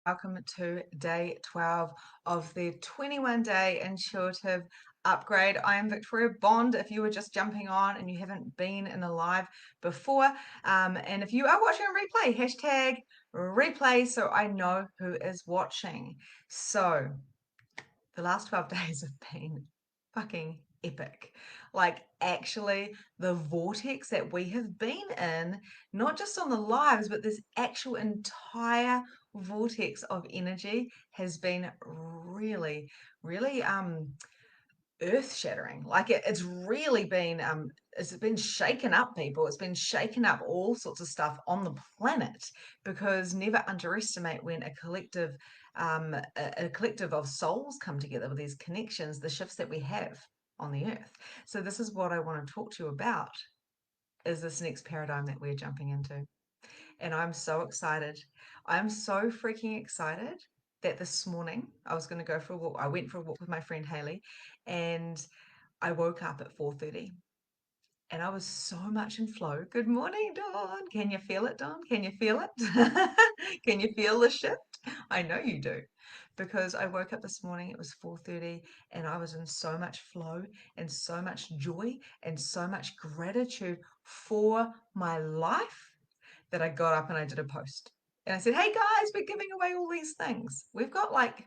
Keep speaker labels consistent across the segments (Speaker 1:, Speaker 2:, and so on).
Speaker 1: welcome to day 12 of the 21-day intuitive upgrade. I am Victoria Bond. If you were just jumping on and you haven't been in a live before, and if you are watching on replay, hashtag replay so I know who is watching. So the last 12 days have been fucking epic. Like, actually, the vortex that we have been in, not just on the lives, but this actual entire vortex of energy has been really, really earth shattering. Like it's really been it's been shaken up, people. It's been shaken up all sorts of stuff on the planet, because never underestimate when a collective of souls come together with these connections, the shifts that we have on the earth. So this is what I want to talk to you about, is this next paradigm that we're jumping into. And I'm so excited. I'm so freaking excited that this morning I was going to go for a walk. I went for a walk with my friend Haley, and I woke up at 4:30 and I was so much in flow. Good morning, Dawn. Can you feel it, Dawn? Can you feel it? Can you feel the shift? I know you do. Because I woke up this morning, it was 4:30, and I was in so much flow and so much joy and so much gratitude for my life that I got up and I did a post. And I said, hey guys, we're giving away all these things. We've got like,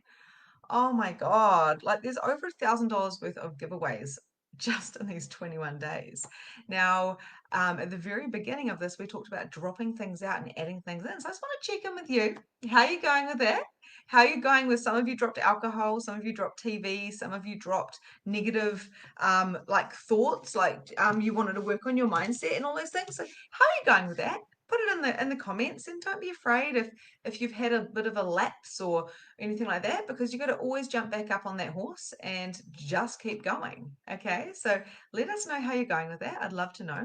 Speaker 1: oh my God, like there's over $1,000 worth of giveaways just in these 21 days. Now, at the very beginning of this, we talked about dropping things out and adding things in. So I just want to check in with you. How are you going with that? How are you going with, some of you dropped alcohol, some of you dropped TV, some of you dropped negative like thoughts, like you wanted to work on your mindset and all those things. So how are you going with that? Put it in the comments, and don't be afraid if you've had a bit of a lapse or anything like that, because you got to always jump back up on that horse and just keep going. Okay, so let us know how you're going with that. I'd love to know.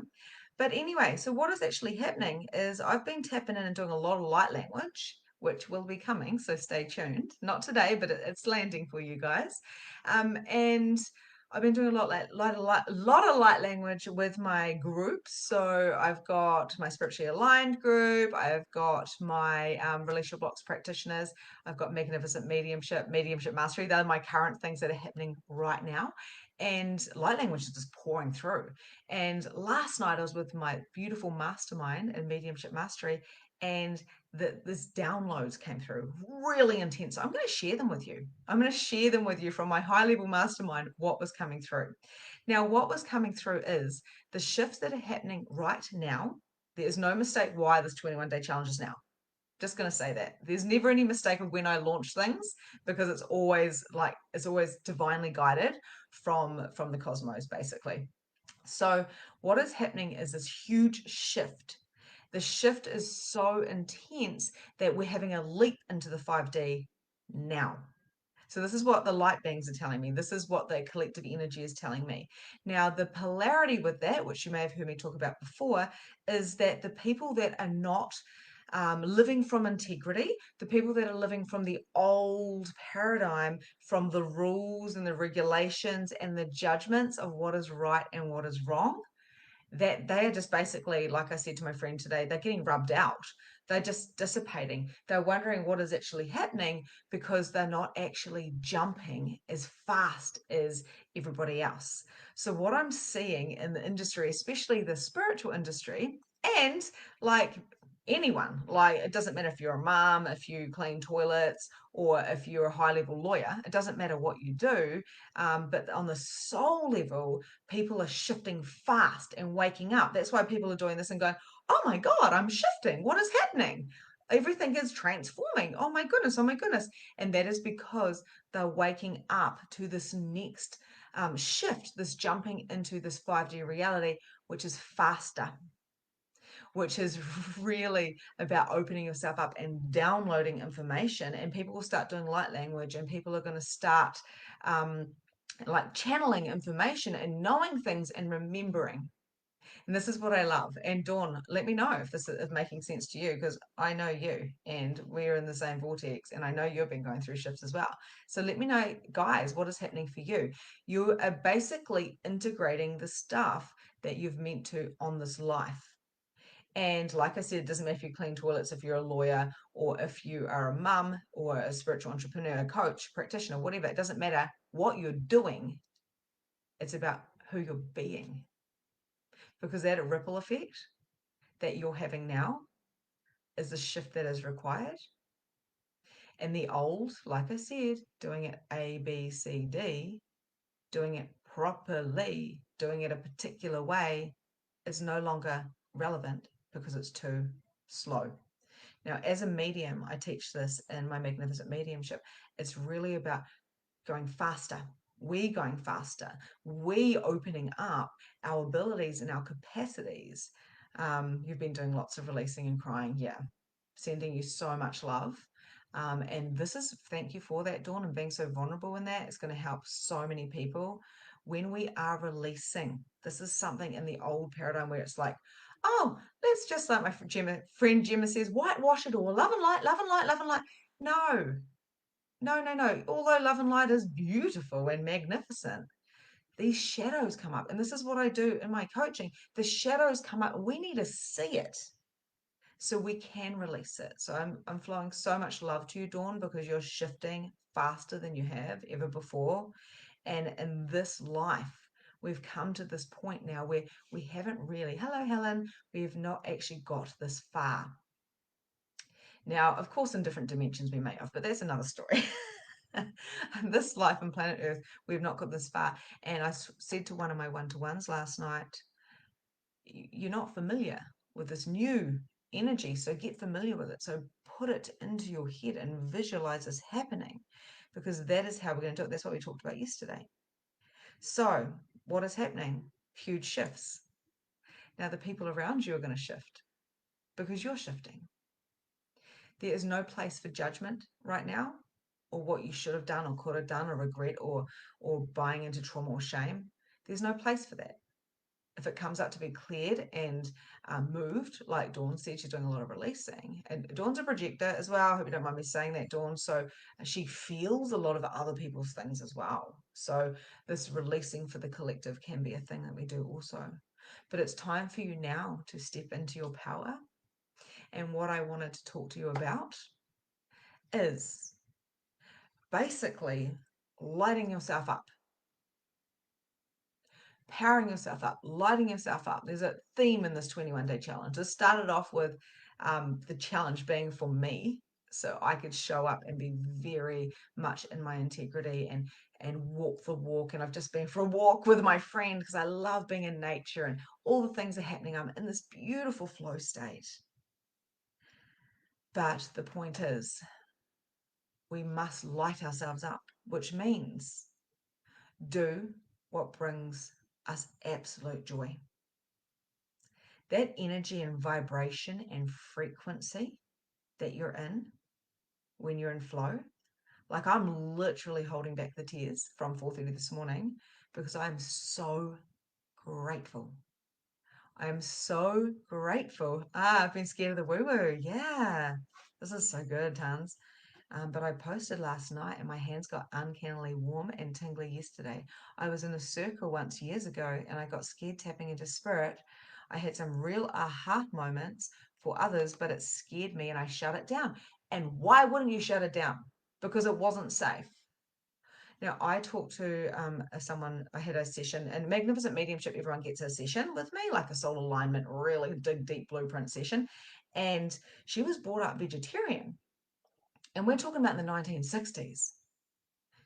Speaker 1: But anyway, so what is actually happening is I've been tapping in and doing a lot of light language, which will be coming, so stay tuned. Not today, but it's landing for you guys. And I've been doing a lot of light language with my groups. So I've got my spiritually aligned group. I've got my release your blocks practitioners. I've got magnificent mediumship mastery. They're my current things that are happening right now. And light language is just pouring through. And last night I was with my beautiful mastermind in mediumship mastery, and this downloads came through really intense. So I'm going to share them with you. I'm going to share them with you from my high level mastermind, what was coming through. Now, what was coming through is the shifts that are happening right now. There is no mistake why this 21-day challenge is now. Just going to say that there's never any mistake of when I launch things, because it's always divinely guided from the cosmos, basically. So what is happening is this huge shift. The shift is so intense that we're having a leap into the 5D now. So this is what the light beings are telling me. This is what the collective energy is telling me. Now, the polarity with that, which you may have heard me talk about before, is that the people that are not living from integrity, the people that are living from the old paradigm, from the rules and the regulations and the judgments of what is right and what is wrong, that they are just basically, like I said to my friend today, they're getting rubbed out. They're just dissipating. They're wondering what is actually happening, because they're not actually jumping as fast as everybody else. So what I'm seeing in the industry, especially the spiritual industry, and like anyone, like it doesn't matter if you're a mom, if you clean toilets, or if you're a high level lawyer, it doesn't matter what you do. But on the soul level, people are shifting fast and waking up. That's why people are doing this and going, oh my God, I'm shifting. What is happening? Everything is transforming. Oh my goodness. Oh my goodness. And that is because they're waking up to this next shift, this jumping into this 5D reality, which is faster, which is really about opening yourself up and downloading information. And people will start doing light language, and people are going to start like channeling information and knowing things and remembering. And this is what I love. And Dawn, let me know if this is making sense to you, because I know you and we're in the same vortex, and I know you've been going through shifts as well. So let me know, guys, what is happening for you. You are basically integrating the stuff that you've meant to on this life. And like I said, it doesn't matter if you clean toilets, if you're a lawyer, or if you are a mum or a spiritual entrepreneur, a coach, practitioner, whatever. It doesn't matter what you're doing. It's about who you're being. Because that ripple effect that you're having now is the shift that is required. And the old, like I said, doing it A, B, C, D, doing it properly, doing it a particular way is no longer relevant because it's too slow. Now, as a medium, I teach this in my Magnificent Mediumship. It's really about going faster. We going faster. We opening up our abilities and our capacities. You've been doing lots of releasing and crying. Yeah. Sending you so much love. And this is, thank you for that, Dawn, and being so vulnerable in that. It's going to help so many people. When we are releasing, this is something in the old paradigm where it's like, oh, let's just, like my friend Gemma says, whitewash it all. Love and light, love and light, love and light. No, no, no, no. Although love and light is beautiful and magnificent, these shadows come up. And this is what I do in my coaching. The shadows come up. We need to see it so we can release it. So I'm flowing so much love to you, Dawn, because you're shifting faster than you have ever before. And in this life, we've come to this point now where we haven't really, hello, Helen, we've not actually got this far. Now, of course, in different dimensions we may have, but that's another story. This life on planet Earth, we've not got this far. And I said to one of my one-to-ones last night, you're not familiar with this new energy, so get familiar with it. So put it into your head and visualize this happening, because that is how we're going to do it. That's what we talked about yesterday. So what is happening? Huge shifts. Now the people around you are going to shift because you're shifting. There is no place for judgment right now, or what you should have done or could have done, or regret, or buying into trauma or shame. There's no place for that. If it comes up to be cleared and moved, like Dawn said, she's doing a lot of releasing. And Dawn's a projector as well. I hope you don't mind me saying that, Dawn. So she feels a lot of other people's things as well. So this releasing for the collective can be a thing that we do also. But it's time for you now to step into your power. And what I wanted to talk to you about is basically lighting yourself up, powering yourself up, lighting yourself up. There's a theme in this 21-day challenge. It started off with the challenge being for me, so I could show up and be very much in my integrity and walk the walk. And I've just been for a walk with my friend because I love being in nature and all the things are happening. I'm in this beautiful flow state. But the point is, we must light ourselves up, which means do what brings us absolute joy. That energy and vibration and frequency that you're in when you're in flow, like I'm literally holding back the tears from 4:30 this morning because I'm so grateful. I am so grateful. I've been scared of the woo-woo. Yeah, this is so good, Tans. But I posted last night and my hands got uncannily warm and tingly yesterday. I was in a circle once years ago and I got scared tapping into spirit. I had some real aha moments for others, but it scared me and I shut it down. And why wouldn't you shut it down? Because it wasn't safe. Now, I talked to someone, I had a session, and Magnificent Mediumship, everyone gets a session with me, like a soul alignment, really deep blueprint session. And she was brought up vegetarian. And we're talking about the 1960s.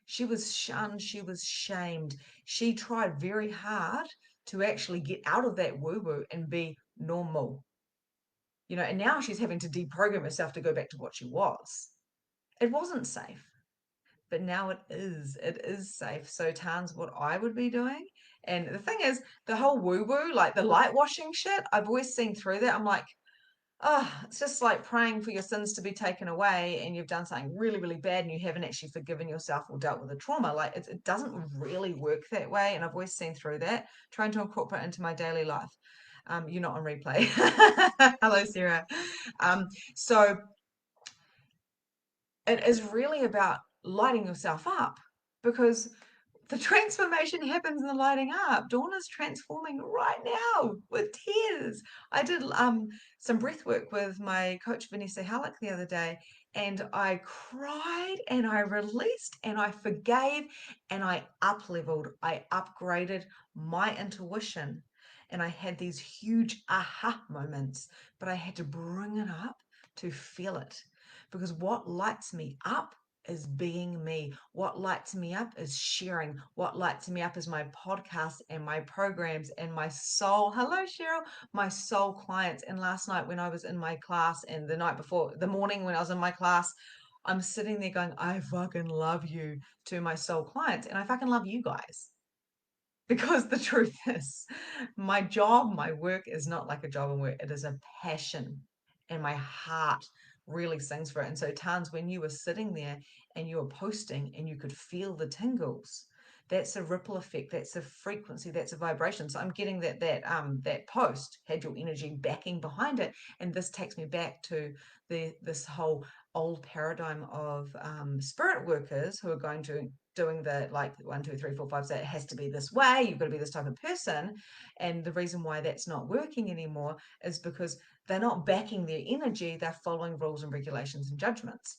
Speaker 1: She was shunned, she was shamed. She tried very hard to actually get out of that woo-woo and be normal. You know, and now she's having to deprogram herself to go back to what she was. It wasn't safe, but now it is. It is safe. So Tan's what I would be doing. And the thing is, the whole woo-woo, like the light washing shit, I've always seen through that. I'm like, oh, it's just like praying for your sins to be taken away and you've done something really, really bad and you haven't actually forgiven yourself or dealt with the trauma. Like it doesn't really work that way. And I've always seen through that, trying to incorporate into my daily life. You're not on replay. Hello, Sarah. So it is really about lighting yourself up because The transformation happens in the lighting up. Dawn is transforming right now with tears. I did some breath work with my coach Vanessa Halleck the other day, and I cried and I released and I forgave and I up leveled, I upgraded my intuition, and I had these huge aha moments, but I had to bring it up to feel it, because what lights me up is being me. What lights me up is sharing. What lights me up is my podcast and my programs and my soul. Hello, Cheryl. My soul clients. And last night when I was in my class, and the night before, the morning when I was in my class, I'm sitting there going, I fucking love you, to my soul clients. And I fucking love you guys. Because the truth is, my job, my work is not like a job and work. It is a passion. And my heart really sings for it. And so, Tans, when you were sitting there and you were posting and you could feel the tingles, that's a ripple effect. That's a frequency. That's a vibration. So I'm getting that post had your energy backing behind it, and this takes me back to this whole old paradigm of spirit workers who are going to doing the like 1, 2, 3, 4, 5, so it has to be this way, you've got to be this type of person. And the reason why that's not working anymore is because they're not backing their energy, they're following rules and regulations and judgments.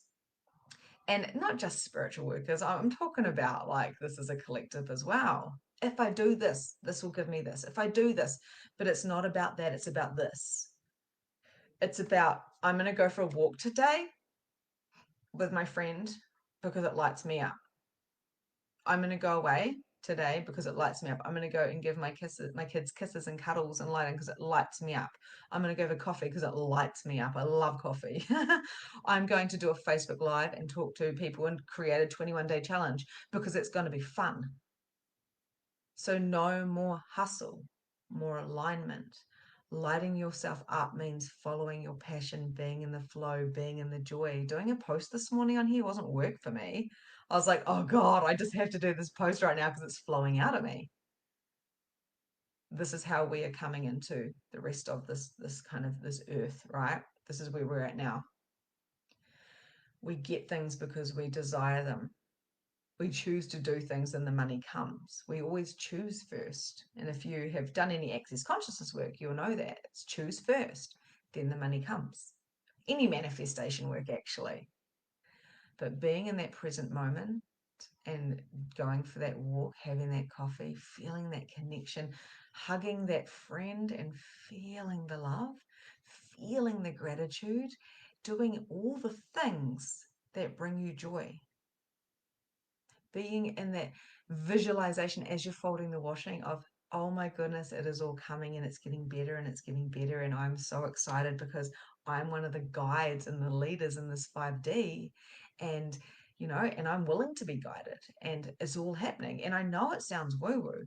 Speaker 1: And not just spiritual workers, I'm talking about like this is a collective as well. If I do this, this will give me this. If I do this, but it's not about that, it's about this. It's about, I'm going to go for a walk today with my friend because it lights me up. I'm going to go away today because it lights me up. I'm going to go and give my kids kisses and cuddles and lighting because it lights me up. I'm going to go for coffee because it lights me up. I love coffee. I'm going to do a Facebook Live and talk to people and create a 21-day challenge because it's going to be fun. So no more hustle, more alignment. Lighting yourself up means following your passion, being in the flow, being in the joy. Doing a post this morning on here wasn't work for me. I was like, oh God, I just have to do this post right now because it's flowing out of me. This is how we are coming into the rest of this kind of this earth, right? This is where we're at now. We get things because we desire them. We choose to do things and the money comes. We always choose first. And if you have done any access consciousness work, you'll know that. It's choose first, then the money comes. Any manifestation work, actually. But being in that present moment and going for that walk, having that coffee, feeling that connection, hugging that friend and feeling the love, feeling the gratitude, doing all the things that bring you joy, being in that visualization as you're folding the washing of, oh my goodness, it is all coming and it's getting better and it's getting better. And I'm so excited because I'm one of the guides and the leaders in this 5D. And, and I'm willing to be guided and it's all happening. And I know it sounds woo woo,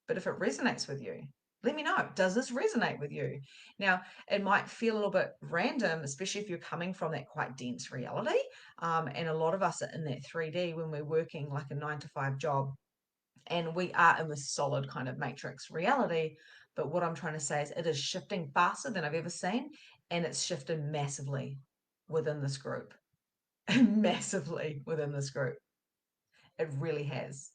Speaker 1: but if it resonates with you, let me know. Does this resonate with you? Now, it might feel a little bit random, especially if you're coming from that quite dense reality. And a lot of us are in that 3D when we're working like a 9 to 5 job, and we are in this solid kind of matrix reality. But what I'm trying to say is it is shifting faster than I've ever seen, and it's shifted massively within this group. Massively within this group. It really has.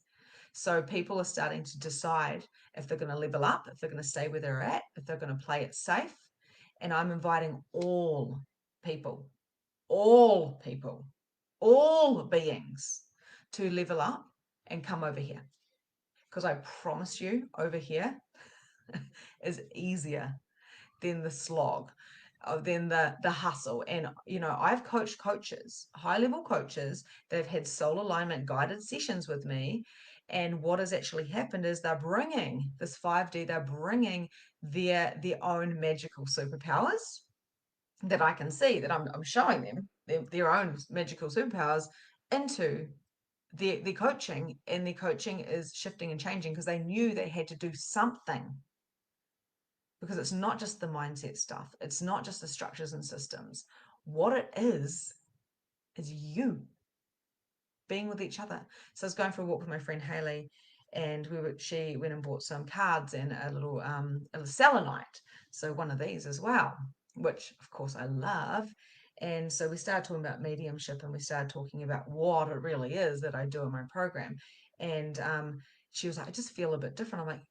Speaker 1: So people are starting to decide if they're going to level up, if they're going to stay where they're at, if they're going to play it safe. And I'm inviting people, all people, all beings to level up and come over here. Because I promise you, over here is easier than the slog, than the hustle. And I've coached coaches, high level coaches. They've had soul alignment guided sessions with me, and what has actually happened is they're bringing this 5D, they're bringing their own magical superpowers that I can see, that I'm showing them their own magical superpowers into their coaching, and their coaching is shifting and changing because they knew they had to do something, because it's not just the mindset stuff. It's not just the structures and systems. What it is you being with each other. So I was going for a walk with my friend Haley, and she went and bought some cards and a selenite. So one of these as well, which of course I love. And so we started talking about mediumship, and we started talking about what it really is that I do in my program. And She was like, I just feel a bit different. I'm like,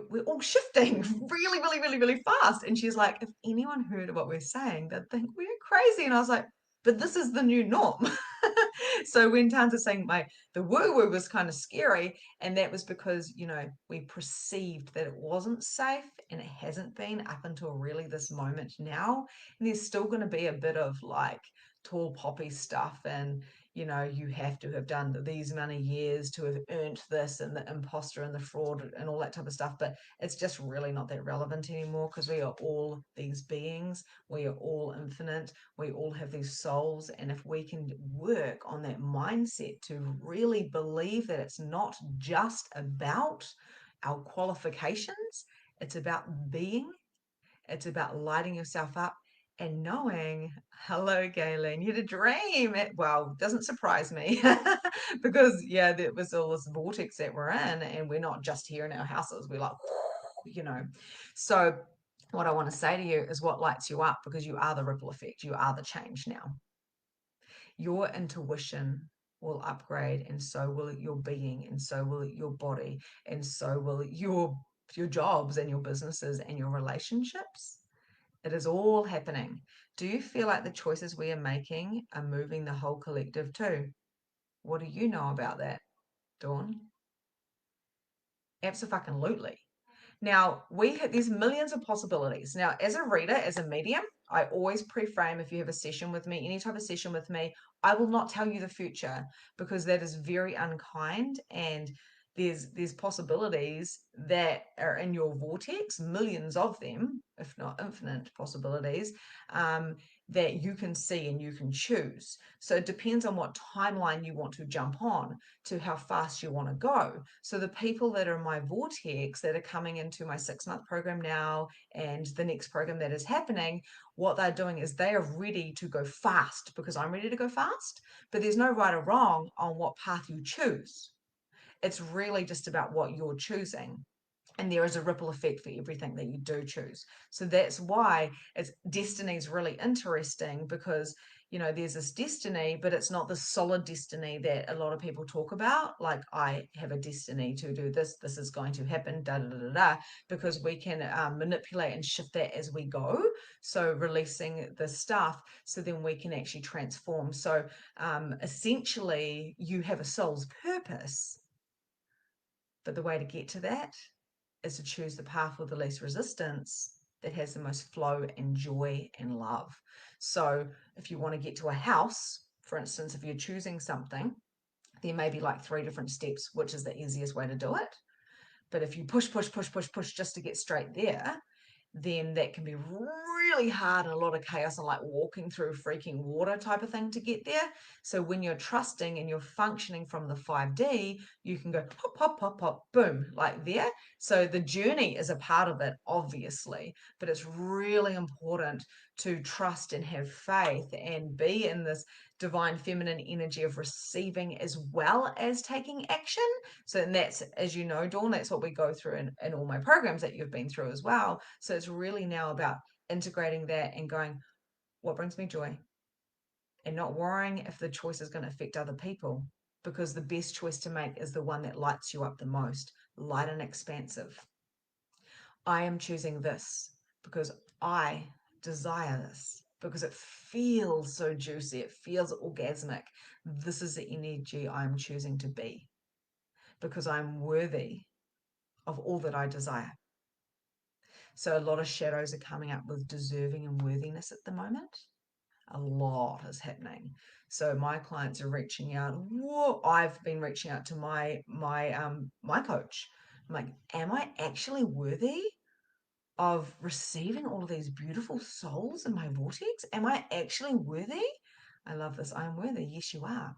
Speaker 1: we're all shifting really, really, really, really fast. And she's like, if anyone heard what we're saying, they'd think we're crazy. And I was like, but this is the new norm. So when Tanta saying the woo-woo was kind of scary, and that was because, we perceived that it wasn't safe, and it hasn't been up until really this moment now. And there's still going to be a bit of like tall poppy stuff, and you have to have done these many years to have earned this, and the imposter and the fraud and all that type of stuff. But it's just really not that relevant anymore, because we are all these beings. We are all infinite. We all have these souls. And if we can work on that mindset to really believe that it's not just about our qualifications, it's about being, it's about lighting yourself up and knowing, hello, Galen, you had a dream. Well, doesn't surprise me because, yeah, there was all this vortex that we're in, and we're not just here in our houses. We're like, you know. So, what I want to say to you is what lights you up, because you are the ripple effect. You are the change now. Your intuition will upgrade, and so will your being, and so will your body, and so will your jobs and your businesses and your relationships. It is all happening. Do you feel like the choices we are making are moving the whole collective too? What do you know about that, Dawn? Absolutely. Now, there's millions of possibilities. Now, as a reader, as a medium, I always pre-frame, if you have a session with me, any type of session with me, I will not tell you the future, because that is very unkind, and there's possibilities that are in your vortex, millions of them, if not infinite possibilities, that you can see and you can choose. So it depends on what timeline you want to jump on, to how fast you want to go. So the people that are in my vortex, that are coming into my 6-month program now and the next program that is happening, what they're doing is they are ready to go fast, because I'm ready to go fast. But there's no right or wrong on what path you choose. It's really just about what you're choosing. And there is a ripple effect for everything that you do choose. So that's why destiny is really interesting, because there's this destiny, but it's not the solid destiny that a lot of people talk about, like, I have a destiny to do this, this is going to happen, da da da da da, because we can manipulate and shift that as we go. So releasing the stuff, so then we can actually transform. So essentially you have a soul's purpose, but the way to get to that is to choose the path with the least resistance, that has the most flow and joy and love. So if you want to get to a house, for instance, if you're choosing something, there may be like 3 different steps, which is the easiest way to do it. But if you push, push, push, push, push just to get straight there, then that can be really hard and a lot of chaos, and like walking through freaking water type of thing to get there. So when you're trusting and you're functioning from the 5D, you can go pop, pop, pop, pop, boom, like there. So the journey is a part of it, obviously, but it's really important to trust and have faith and be in this divine feminine energy of receiving as well as taking action. So, and that's, as you know, Dawn, that's what we go through in all my programs that you've been through as well. So it's really now about integrating that and going, what brings me joy? And not worrying if the choice is going to affect other people, because the best choice to make is the one that lights you up the most, light and expansive. I am choosing this because I desire this, because it feels so juicy, it feels orgasmic. This is the energy I'm choosing to be, because I'm worthy of all that I desire. So a lot of shadows are coming up with deserving and worthiness at the moment. A lot is happening. So my clients are reaching out. Whoa, I've been reaching out to my coach. I'm like, am I actually worthy of receiving all of these beautiful souls in my vortex? Am I actually worthy? I love this. I am worthy. Yes, you are.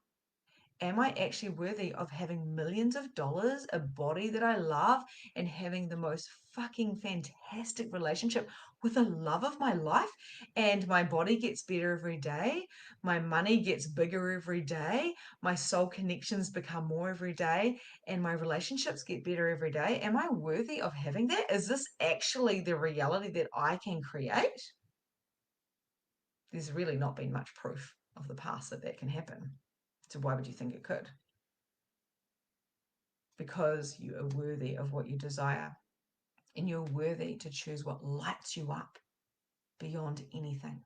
Speaker 1: Am I actually worthy of having millions of dollars, a body that I love, and having the most fucking fantastic relationship with the love of my life? And my body gets better every day. My money gets bigger every day. My soul connections become more every day. And my relationships get better every day. Am I worthy of having that? Is this actually the reality that I can create? There's really not been much proof of the past that that can happen. So why would you think it could? because you are worthy of what you desire, and you're worthy to choose what lights you up beyond anything.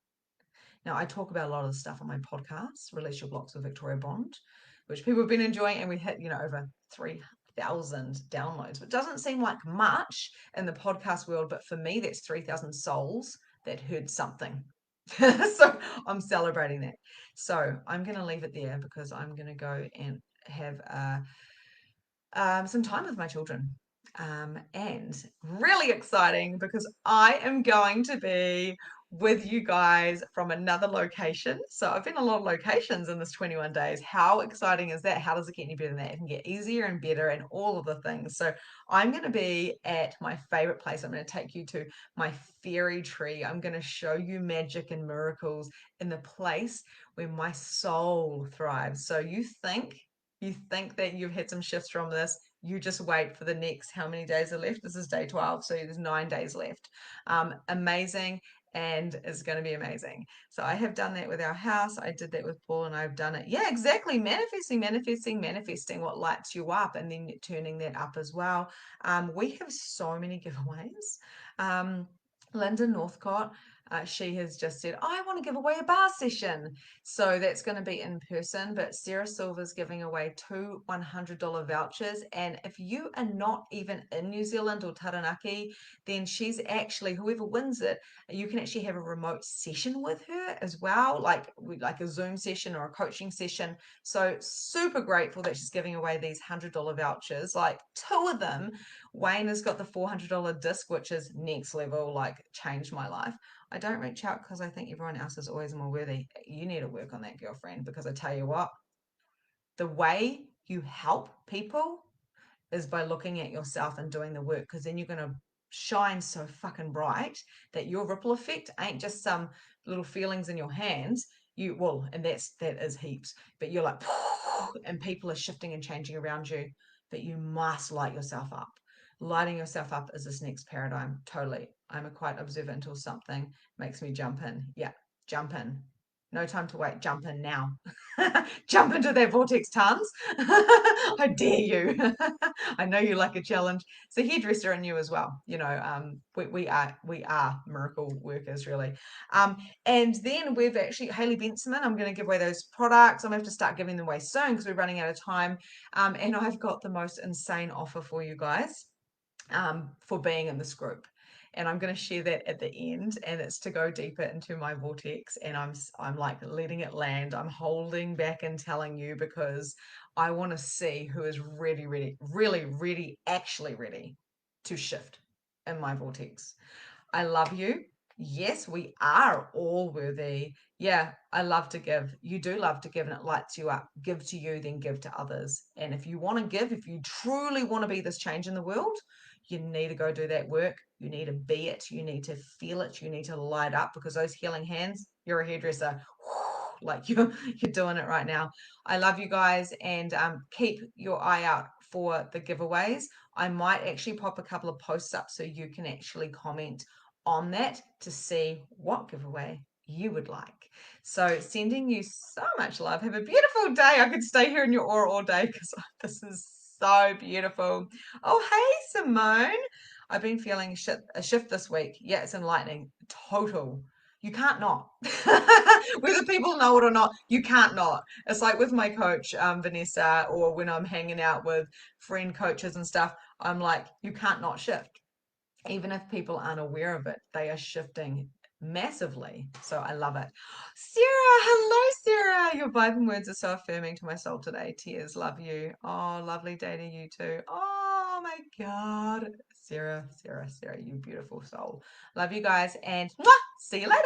Speaker 1: Now, I talk about a lot of the stuff on my podcast, Release Your Blocks with Victoria Bond, which people have been enjoying, and we hit, over 3,000 downloads, which doesn't seem like much in the podcast world, but for me, that's 3,000 souls that heard something. So I'm celebrating that. So I'm going to leave it there because I'm going to go and have some time with my children. And really exciting because I am going to be with you guys from another location. So I've been in a lot of locations in this 21 days. How exciting is that? How does it get any better than that? It can get easier and better and all of the things. So I'm going to be at my favorite place. I'm going to take you to my fairy tree. I'm going to show you magic and miracles in the place where my soul thrives. So you think that you've had some shifts from this, you just wait for the next, how many days are left? This is day 12, so there's 9 days left. Amazing, and it's going to be amazing. So I have done that with our house. I did that with Paul, and I've done it. Yeah, exactly. Manifesting what lights you up, and then turning that up as well. We have so many giveaways. Linda Northcott, she has just said, I want to give away a bar session. So that's going to be in person. But Sarah Silver's giving away 2 $100 vouchers. And if you are not even in New Zealand or Taranaki, then she's actually, whoever wins it, you can actually have a remote session with her as well, like a Zoom session or a coaching session. So super grateful that she's giving away these $100 vouchers, like 2 of them. Wayne has got the $400 disc, which is next level, like changed my life. I don't reach out because I think everyone else is always more worthy. You need to work on that, girlfriend, because I tell you what, the way you help people is by looking at yourself and doing the work, because then you're going to shine so fucking bright that your ripple effect ain't just some little feelings in your hands. And that is heaps, but you're like, and people are shifting and changing around you, but you must light yourself up. Lighting yourself up is this next paradigm. Totally. I'm a quite observant until something makes me jump in. Yeah, jump in. No time to wait. Jump in now. Jump into that vortex, tons. I dare you. I know you like a challenge. It's a hairdresser in you as well. We are miracle workers, really. And then we've actually Haley Bensman. I'm going to give away those products. I'm going to have to start giving them away soon because we're running out of time. And I've got the most insane offer for you guys for being in this group. And I'm going to share that at the end, and it's to go deeper into my vortex. And I'm like letting it land. I'm holding back and telling you because I want to see who is ready, really ready, actually ready to shift in my vortex. I love you. Yes, we are all worthy. Yeah, I love to give. You do love to give, and it lights you up. Give to you, then give to others. And if you want to give, if you truly want to be this change in the world, you need to go do that work. You need to be it. You need to feel it. You need to light up, because those healing hands, you're a hairdresser. Like you're doing it right now. I love you guys, and keep your eye out for the giveaways. I might actually pop a couple of posts up so you can actually comment on that to see what giveaway you would like. So sending you so much love. Have a beautiful day. I could stay here in your aura all day because this is so beautiful. Oh, hey, Simone. I've been feeling a shift this week. Yeah, it's enlightening. Total. You can't not. Whether people know it or not, you can't not. It's like with my coach, Vanessa, or when I'm hanging out with friend coaches and stuff, I'm like, you can't not shift. Even if people aren't aware of it, they are shifting massively. So I love it. Sarah, hello, Sarah. Your vibing words are so affirming to my soul today. Tears, love you. Oh, lovely day to you too. Oh my God. Sarah, you beautiful soul. Love you guys, and mwah, see you later.